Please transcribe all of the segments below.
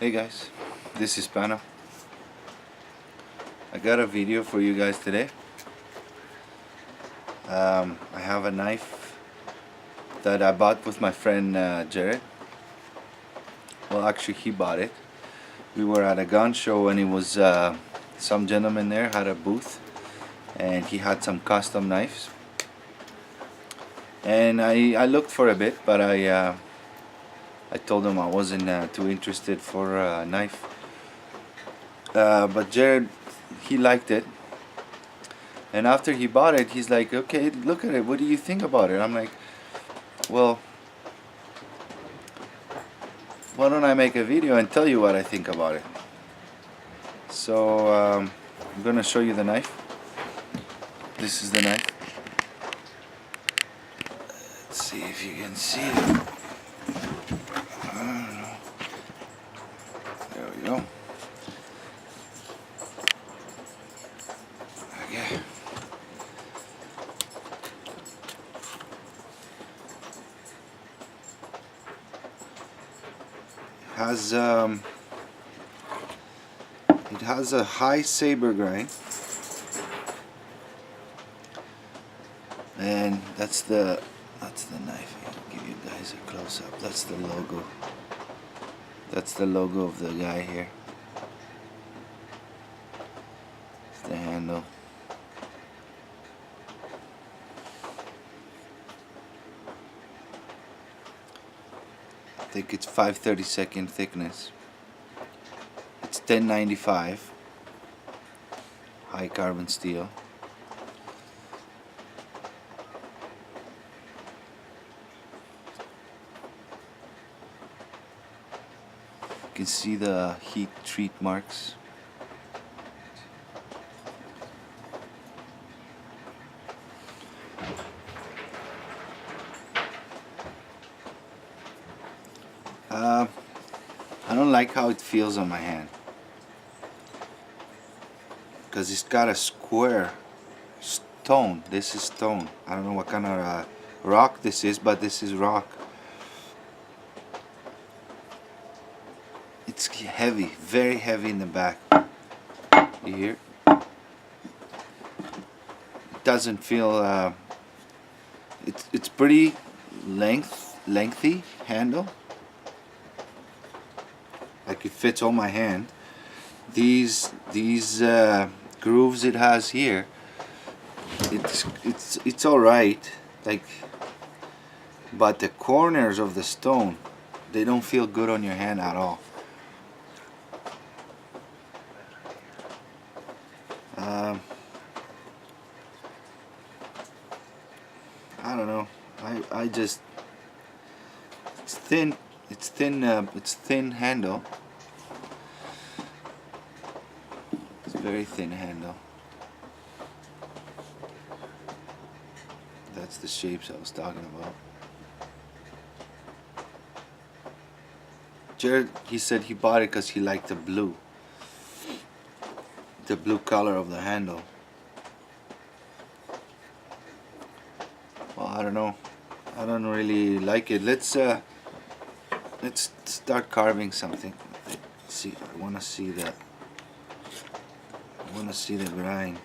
Hey guys, this is Pano. I got a video for you guys today. I have a knife that I bought with my friend Jared. Well, actually he bought it. We were at a gun show and it was some gentleman there had a booth and he had some custom knives. And I looked for a bit, but I told him I wasn't too interested for a knife. But Jared, he liked it. And after he bought it, he's like, okay, look at it. What do you think about it? I'm like, well, why don't I make a video and tell you what I think about it? So I'm going to show you the knife. This is the knife. Let's see if you can see it. I don't know. There we go. Okay. It has a high saber grind, and that's the knife. I'll give you guys a close up. That's the logo. That's the logo of the guy here. It's the handle. I think it's 5/32 thickness. It's 1095 high carbon steel. You can see the heat treat marks. I don't like how it feels on my hand, because it's got a square stone. This is stone. I don't know what kind of rock this is, but this is rock. It's heavy, very heavy in the back. You hear? It doesn't feel. It's pretty lengthy handle. Like it fits on my hand. These grooves it has here, it's all right, like, but the corners of the stone, they don't feel good on your hand at all. I don't know. I just, it's thin. It's thin handle. It's very thin handle. That's the shapes I was talking about. Jared, he said he bought it because he liked the blue color of the handle. Well, I don't know. I don't really like it. Let's start carving something. See, I want to see that. I want to see the grind.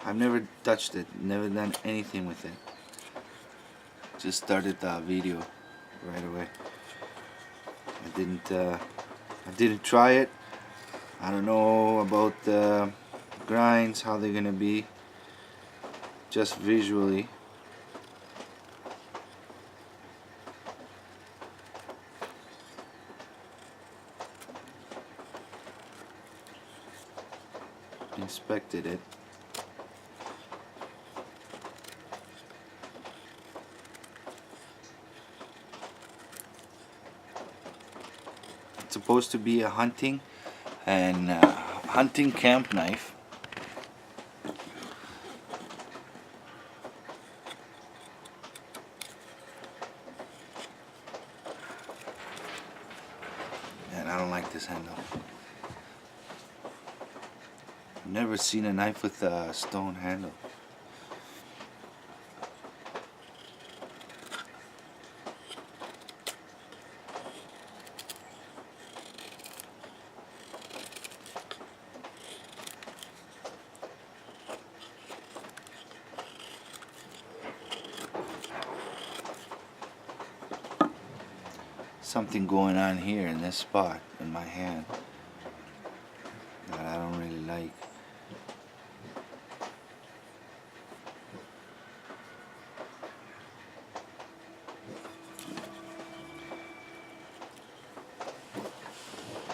I've never touched it, never done anything with it. Just started that video right away. I didn't try it. I don't know about the grinds, how they're gonna be. Just visually. Inspected it. It's supposed to be a hunting camp knife. this handle. I've never seen a knife with a stone handle. Something going on here in this spot in my hand that I don't really like.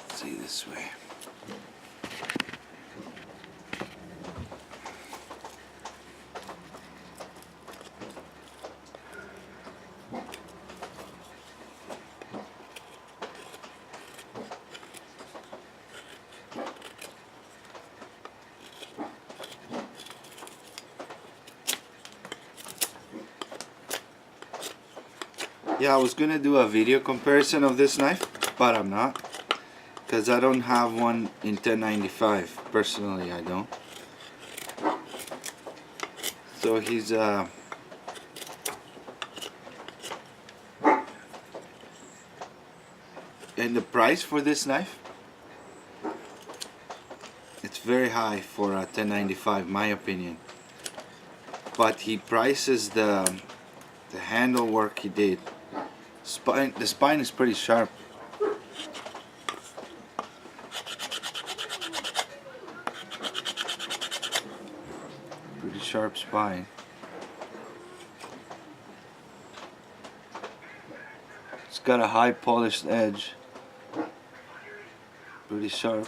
Let's see this way. Yeah, I was gonna do a video comparison of this knife, but I'm not, because I don't have one in 1095. Personally, I don't. So he's and the price for this knife, it's very high for a 1095, my opinion. But he prices the handle work he did. The spine is pretty sharp. Pretty sharp spine. It's got a high polished edge. Pretty sharp.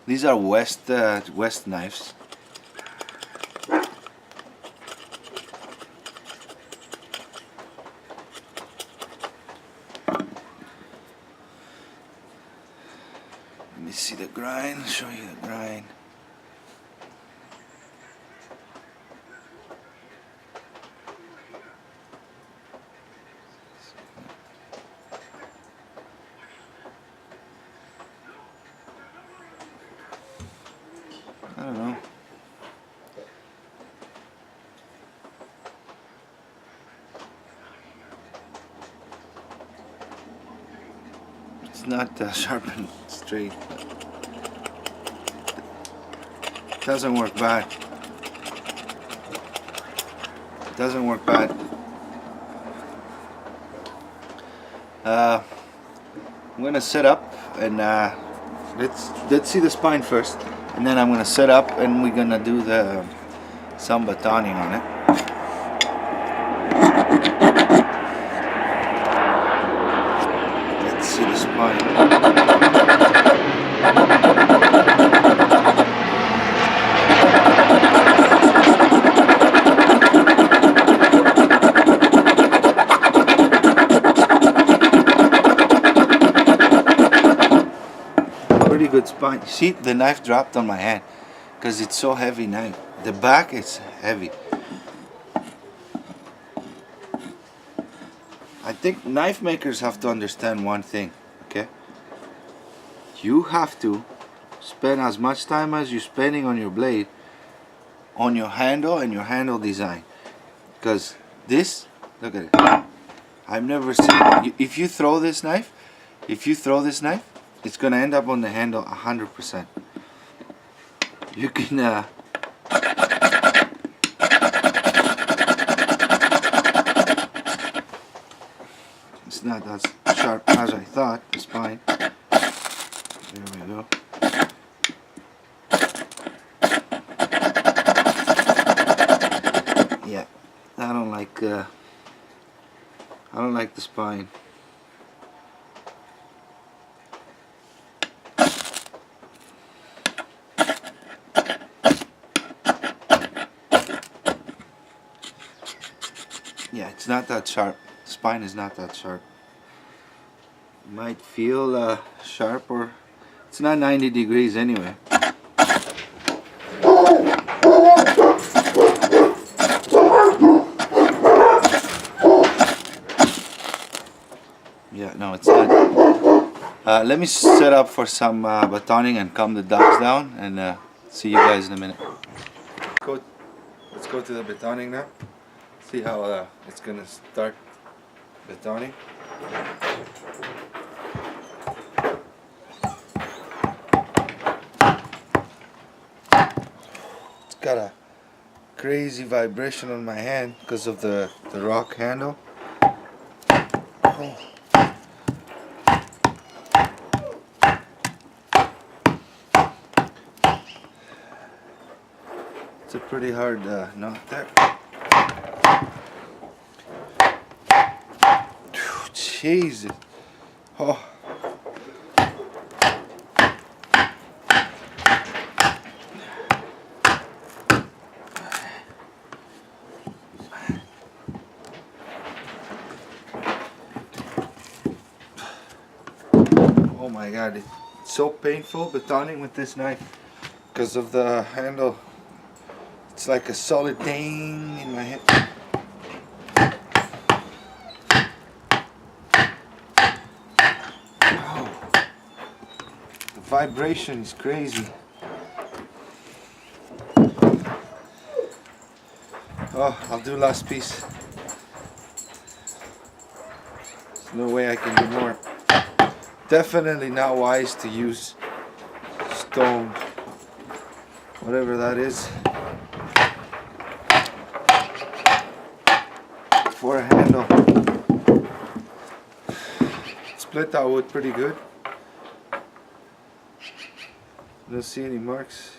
These are West knives. Let me see the grind, show you the grind. I don't know. It's not sharp and straight. It doesn't work bad. It doesn't work bad. I'm gonna set up and let's see the spine first, and then I'm gonna set up and we're gonna do some batoning on it. Let's see the spine. Pretty good spine. See, the knife dropped on my hand because it's so heavy knife. The back is heavy. I think knife makers have to understand one thing, okay? You have to spend as much time as you're spending on your blade on your handle and your handle design, because this, look at it, I've never seen, if you throw this knife, it's gonna end up on the handle 100%. You can it's not as sharp as I thought, the spine. There we go. Yeah, I don't like the spine. Yeah, it's not that sharp. The spine is not that sharp. It might feel sharp, or it's not 90 degrees anyway. Yeah, no, it's not. Let me set up for some batoning and calm the dogs down, and see you guys in a minute. Let's go to the batoning now. See how it's gonna start batoning. It's got a crazy vibration on my hand because of the rock handle. Oh. It's a pretty hard knot there. Jesus. Oh. Oh my god, it's so painful batoning with this knife because of the handle. It's like a solid ding in my head. Oh. The vibration is crazy. Oh, I'll do last piece. There's no way I can do more. Definitely not wise to use stone, whatever that is, for a handle. Split that wood pretty good. Don't see any marks.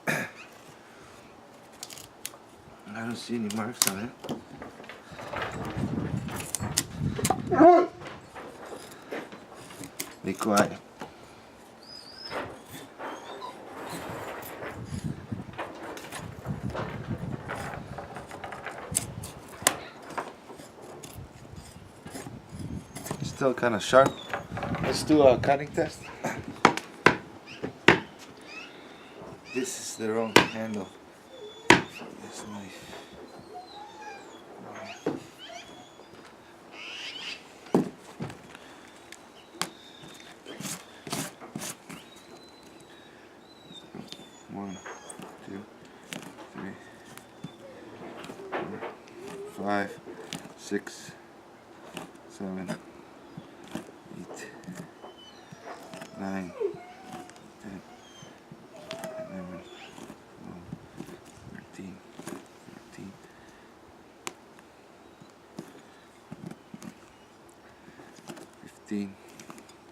I don't see any marks on it. Be quiet. Still kind of sharp. Let's do a cutting test. This is the wrong handle for this knife. One, two, three, 4, 5, 6, 7, 8, 9, 10, 11, 12, 13, 14, 15,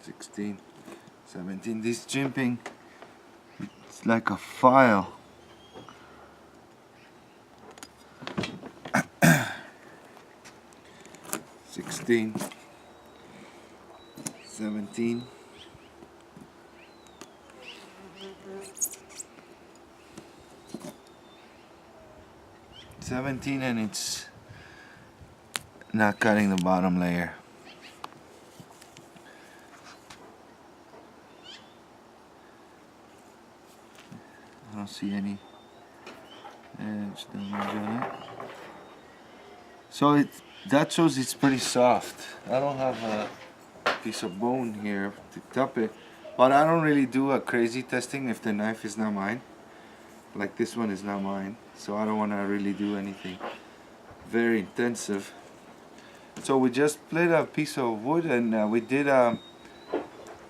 16, 17. This jimping, it's like a file. Sixteen, 17, 17, and it's not cutting the bottom layer. I don't see any edge damage on it. So that shows it's pretty soft. I don't have a piece of bone here to top it, but I don't really do a crazy testing if the knife is not mine. Like this one is not mine, so I don't want to really do anything very intensive. So we just split a piece of wood, and we did a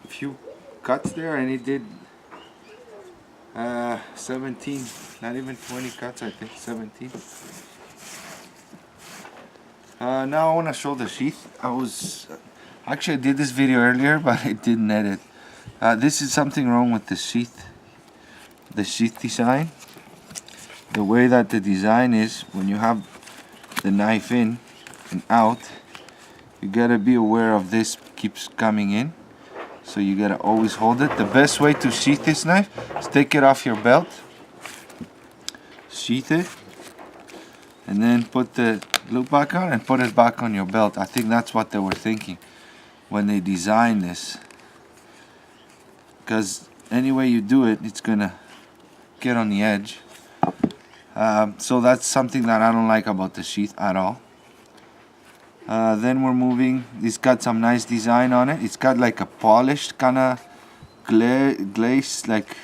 few cuts there, and it did 17, not even 20 cuts, I think 17. Now I want to show the sheath. Actually I did this video earlier, but I didn't edit. This is something wrong with the sheath design. The way that the design is, when you have the knife in and out, you gotta be aware of this keeps coming in, so you gotta always hold it. The best way to sheath this knife is take it off your belt, sheath it, and then put the loop back on and put it back on your belt. I think that's what they were thinking when they designed this, because any way you do it, it's gonna get on the edge. So that's something that I don't like about the sheath at all. Then we're moving. It's got some nice design on it. It's got like a polished kind of glaze, like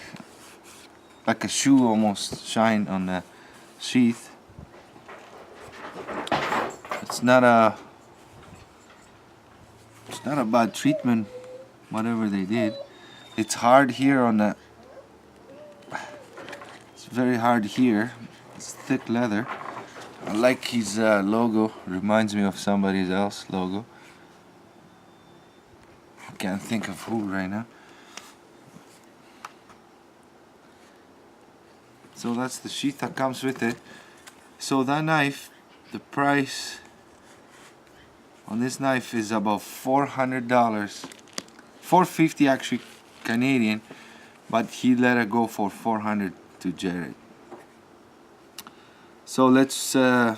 a shoe almost shine on the sheath. It's not a bad treatment, whatever they did. It's hard here on the. It's very hard here. It's thick leather. I like his logo. Reminds me of somebody else's logo. I can't think of who right now. So that's the sheath that comes with it. So that knife, the price on this knife is about $400, $450 actually Canadian, but he let it go for $400 to Jared. So let's I'm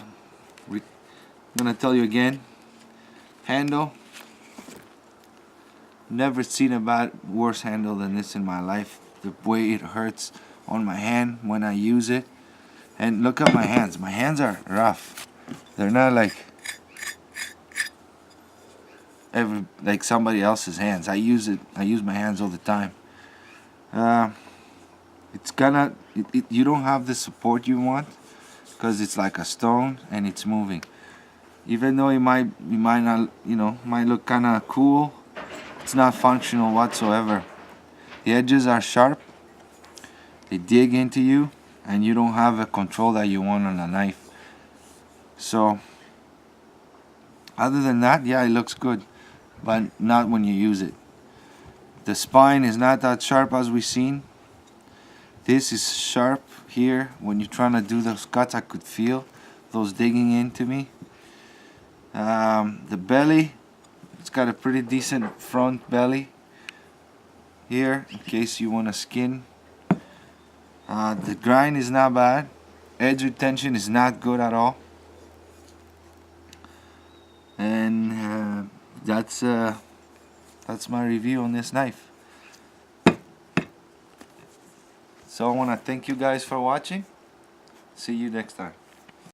gonna tell you again. Handle. Never seen a worse handle than this in my life. The way it hurts on my hand when I use it. And look at my hands. My hands are rough. They're not like somebody else's hands. I use my hands all the time. It's gonna you don't have the support you want because it's like a stone and it's moving. Even though it might not, might look kind of cool, it's not functional whatsoever. The edges are sharp. They dig into you, and you don't have a control that you want on a knife. So, other than that, yeah, it looks good, but not when you use it. The spine is not that sharp as we've seen. This is sharp here. When you're trying to do those cuts, I could feel those digging into me. The belly, it's got a pretty decent front belly here in case you want to skin. The grind is not bad. Edge retention is not good at all. And that's my review on this knife. So I want to thank you guys for watching. See you next time.